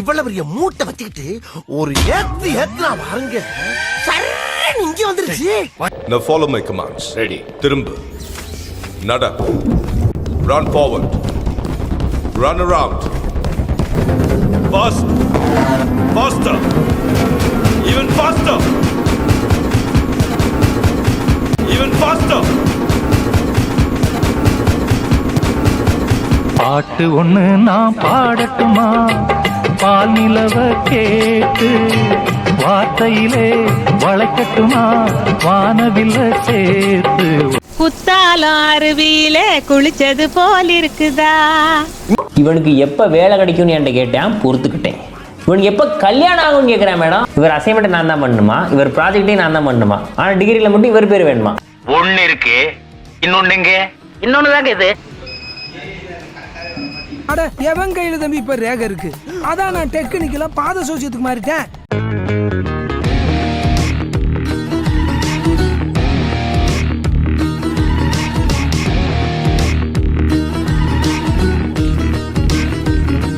இவ்வளவு பெரிய மூட்டை வச்சுக்கிட்டு ஒரு ஏத்துனா வாருங்க இங்க வந்துருச்சு. Now follow my commands. Ready. திரும்பு. நட. Run forward. Run around. Fast. Faster. Even faster. Even faster. பாட்டு ஒண்ணு நான் பாடட்டுமா? பால் நிலவ கேட்டு வார்த்தையிலே வளைக்கட்டுமா? வானவில்ல சேர்த்து குத்தாலம் அருவியில குளிச்சது போல் இருக்குதா? இவனுக்கு எப்ப வேலை கிடைக்கும்னு என்கிட்ட கேட்டேன், பொறுத்துக்கிட்டேன். இவனுக்கு எப்ப கல்யாணம் ஆகும்னு கேட்கிறேன் மேடம். இவர் அசைன்மெண்ட் நான் தான் பண்ணணுமா? இவர் ப்ராஜெக்டையும் நான் தான் பண்ணணுமா? ஆனா டிகிரியில மட்டும் இவர் பேர் வேணுமா? ஒண்ணு இருக்கு, இன்னொன்னு எங்க? இன்னொன்னு தாங்க இது. அட எவன் கையில தம்பி இப்ப ரேக இருக்கு. அதான் நான் டெக்னிக்கலா பாத சோசியத்துக்கு மாறிட்டேன்.